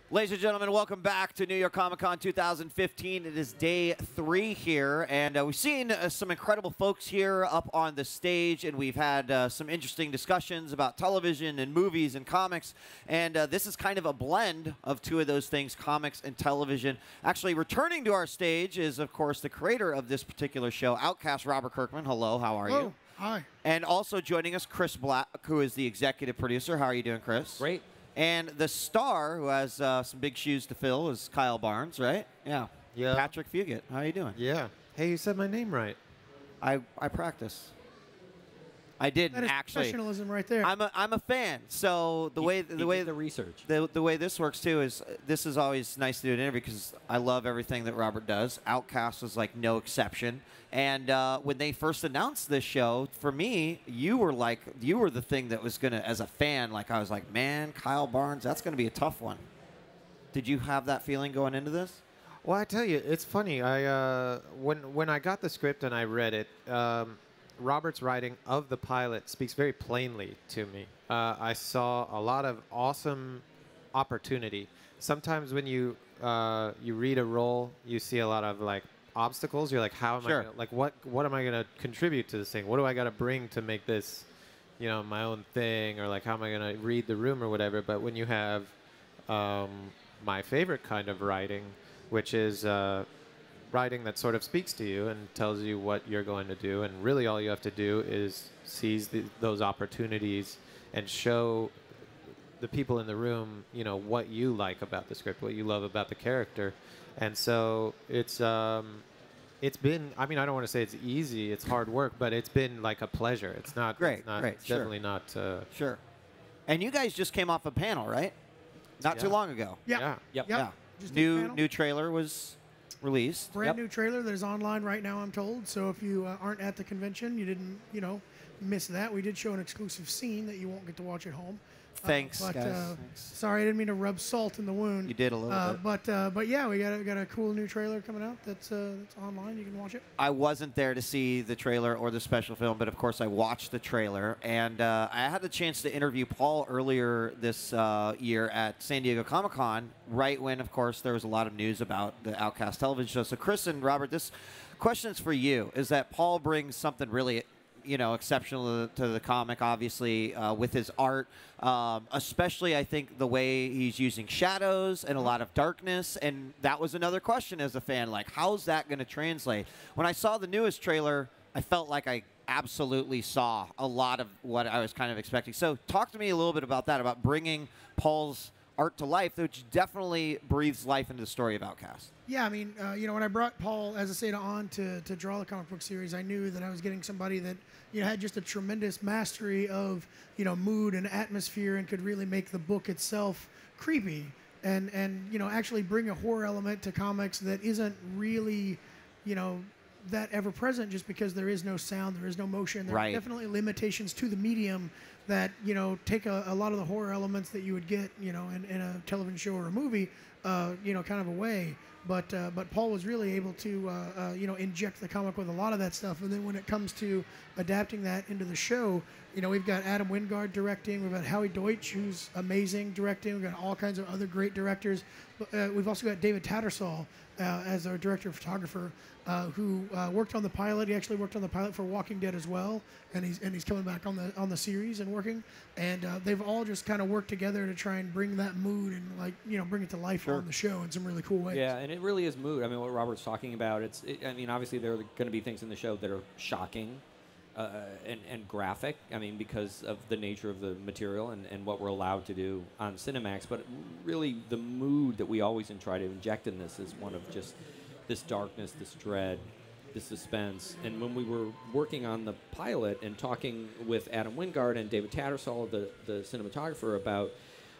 Ladies and gentlemen, welcome back to New York Comic Con 2015. It is day 3 here, and we've seen some incredible folks here up on the stage, and we've had some interesting discussions about television and movies and comics, and this is kind of a blend of two of those things, comics and television. Actually, returning to our stage is, of course, the creator of this particular show, Outcast, Robert Kirkman. Hello, how are you? Hi. And also joining us, Chris Black, who is the executive producer. How are you doing, Chris? Great. And the star, who has some big shoes to fill, is Kyle Barnes, right? Yeah. Yeah. Patrick Fugit. How are you doing? Yeah. Hey, you said my name right. I practice. I didn't That is actually. professionalism right there. I'm a fan. So the way the research. the way this works too is this is always nice to do an interview because I love everything that Robert does. Outcast was like no exception. And when they first announced this show, for me, you were the thing that was gonna, as a fan, like I was like, man, Kyle Barnes, that's gonna be a tough one. Did you have that feeling going into this? Well, I tell you, it's funny. When I got the script and I read it, Robert's writing of the pilot speaks very plainly to me. I saw a lot of awesome opportunity. Sometimes when you read a role, you see a lot of like obstacles. You're like, how am I gonna, like what am I gonna contribute to this thing? What do I gotta bring to make this, you know, my own thing? Or like, how am I gonna read the room or whatever? But when you have my favorite kind of writing, which is writing that sort of speaks to you and tells you what you're going to do, and really all you have to do is seize those opportunities and show the people in the room, you know, what you like about the script, what you love about the character. And so it's been, I mean, I don't want to say it's easy, it's hard work, but it's been like a pleasure. It's not Great, it's definitely not Sure. And you guys just came off a panel, right? Not too long ago. Yeah. Yep. Yeah. Just did a panel. New trailer was released. Brand new trailer that is online right now, I'm told. So if you aren't at the convention, you didn't, miss that. We did show an exclusive scene that you won't get to watch at home. Thanks, but, guys. Thanks. Sorry, I didn't mean to rub salt in the wound. You did a little bit. But yeah, we got a cool new trailer coming out that's online. You can watch it. I wasn't there to see the trailer or the special film, but of course I watched the trailer. And I had the chance to interview Paul earlier this year at San Diego Comic-Con, right when, of course, there was a lot of news about the Outcast television show. So Chris and Robert, this question is for you. Is that Paul brings something really exceptional to the comic, obviously, with his art, especially, I think, the way he's using shadows and a lot of darkness. And that was another question as a fan, like, how's that going to translate? When I saw the newest trailer, I felt like I absolutely saw a lot of what I was kind of expecting. So talk to me a little bit about that, about bringing Paul's art to life, which definitely breathes life into the story of Outcast. Yeah, I mean, when I brought Paul Azaceta on to draw the comic book series, I knew that I was getting somebody that had just a tremendous mastery of mood and atmosphere and could really make the book itself creepy and actually bring a horror element to comics that isn't really that ever present, just because there is no sound, there is no motion. There are definitely limitations to the medium that take a lot of the horror elements that you would get in a television show or a movie kind of away. But Paul was really able to inject the comic with a lot of that stuff. And then when it comes to adapting that into the show, we've got Adam Wingard directing, we've got Howie Deutsch, who's amazing, directing, we've got all kinds of other great directors. We've also got David Tattersall as our director of photographer, who worked on the pilot. He actually worked on the pilot for Walking Dead as well, and he's coming back on the series and working. And they've all just kind of worked together to try and bring that mood and bring it to life on the show in some really cool ways. Yeah, and it really is mood. I mean, what Robert's talking about, I mean, obviously there are going to be things in the show that are shocking and graphic. I mean, because of the nature of the material and what we're allowed to do on Cinemax. But really, the mood that we always try to inject in this is one of just this darkness, this dread, this suspense. And when we were working on the pilot and talking with Adam Wingard and David Tattersall, the cinematographer, about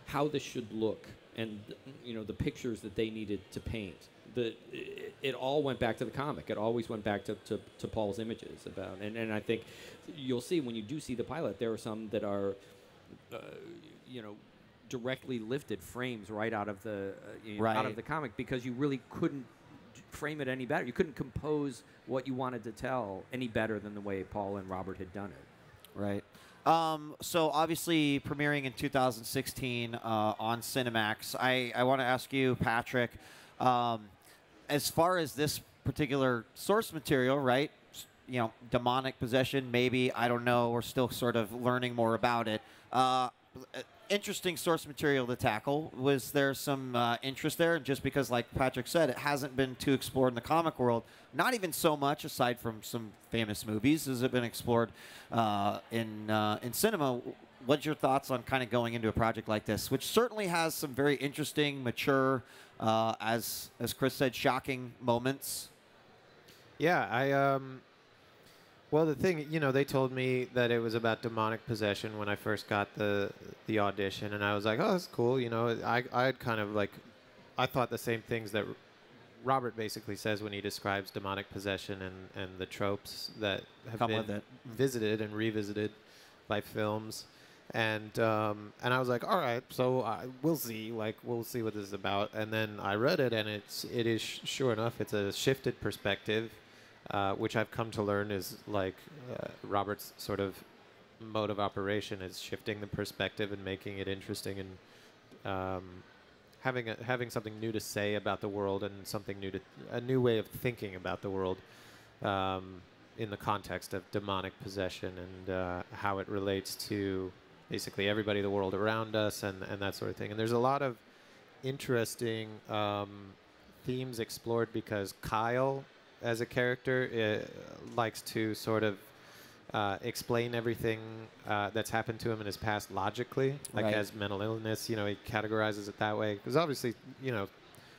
how this should look and the pictures that they needed to paint, it all went back to the comic. It always went back to Paul's images about, and I think you'll see when you do see the pilot, there are some that are, directly lifted frames right out of the out of the comic, because you really couldn't frame it any better. You couldn't compose what you wanted to tell any better than the way Paul and Robert had done it. Right. So obviously premiering in 2016 on Cinemax. I want to ask you, Patrick, as far as this particular source material, right? You know, demonic possession, maybe, I don't know. We're still sort of learning more about it. Interesting source material to tackle. Was there some interest there? And just because, like Patrick said, it hasn't been too explored in the comic world, not even so much aside from some famous movies, has it been explored in cinema. What's your thoughts on kind of going into a project like this, which certainly has some very interesting, mature, as Chris said, shocking moments? Yeah, well, the thing, you know, they told me that it was about demonic possession when I first got the audition, and I was like, oh, that's cool. You know, I'd kind of like, I thought the same things that Robert basically says when he describes demonic possession and the tropes that have been visited and revisited by films. And I was like, all right, so we'll see what this is about. And then I read it, and it is sure enough, it's a shifted perspective. Which I've come to learn is like Robert's sort of mode of operation is shifting the perspective and making it interesting and having something new to say about the world and a new way of thinking about the world in the context of demonic possession and how it relates to basically everybody in the world around us and that sort of thing. And there's a lot of interesting themes explored because Kyle, as a character, likes to sort of explain everything that's happened to him in his past logically, like has mental illness. You know, he categorizes it that way because obviously, you know,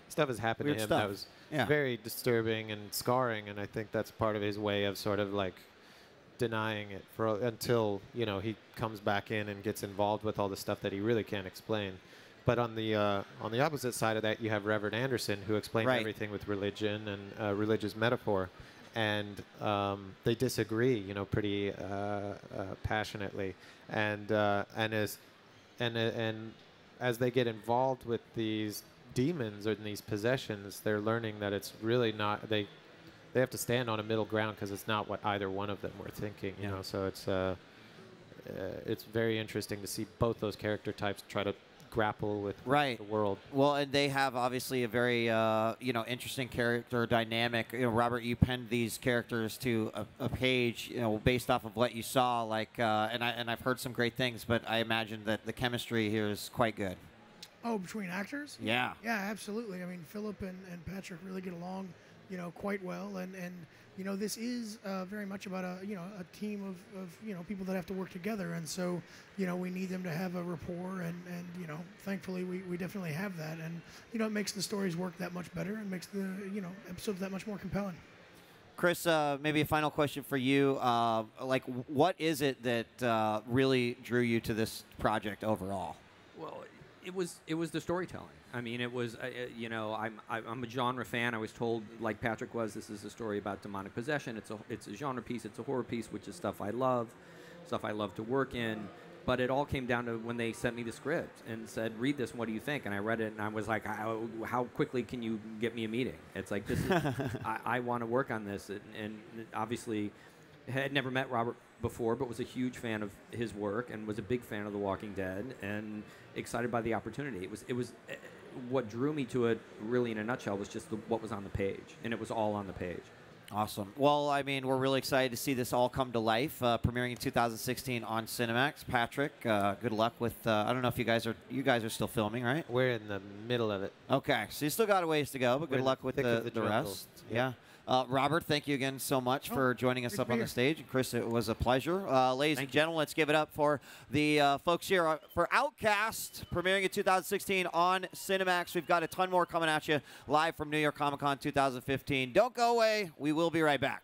stuff has happened to him that was very disturbing and scarring, and I think that's part of his way of sort of like denying it until, you know, he comes back in and gets involved with all the stuff that he really can't explain. But on the opposite side of that, you have Reverend Anderson, who explains everything with religion and religious metaphor, and they disagree, you know, pretty passionately. And as they get involved with these demons or these possessions, they're learning that it's really not. They have to stand on a middle ground because it's not what either one of them were thinking, you know. So it's very interesting to see both those character types try to grapple with the world. Well, and they have obviously a very you know, interesting character dynamic. You know, Robert, you penned these characters to a page, you know, based off of what you saw. Like, and I've heard some great things, but I imagine that the chemistry here is quite good. Oh, between actors? Yeah. Yeah, absolutely. I mean, Philip and Patrick really get along, you know, quite well, and you know, this is very much about a team of you know, people that have to work together, and so, you know, we need them to have a rapport, and you know, thankfully we definitely have that, and you know, it makes the stories work that much better and makes the, you know, episodes that much more compelling. Chris, maybe a final question for you. Like, what is it that really drew you to this project overall? Well, it was the storytelling. I mean, it was, you know, I'm a genre fan. I was told, like Patrick was, this is a story about demonic possession. It's a genre piece. It's a horror piece, which is stuff I love to work in. But it all came down to when they sent me the script and said, read this, what do you think? And I read it, and I was like, how quickly can you get me a meeting? It's like, this is, I want to work on this. And obviously, had never met Robert before, but was a huge fan of his work and was a big fan of The Walking Dead and excited by the opportunity. It was what drew me to it, really, in a nutshell, was just what was on the page, and it was all on the page. Awesome. Well, I mean, we're really excited to see this all come to life, premiering in 2016 on Cinemax. Patrick, good luck with. I don't know if you guys are still filming, right? We're in the middle of it. Okay, so you still got a ways to go, but good luck with the rest. Yeah. Robert, thank you again so much for joining us up on the stage. And Chris, it was a pleasure. Ladies and gentlemen, let's give it up for the folks here for Outcast, premiering in 2016 on Cinemax. We've got a ton more coming at you live from New York Comic Con 2015. Don't go away. We will be right back.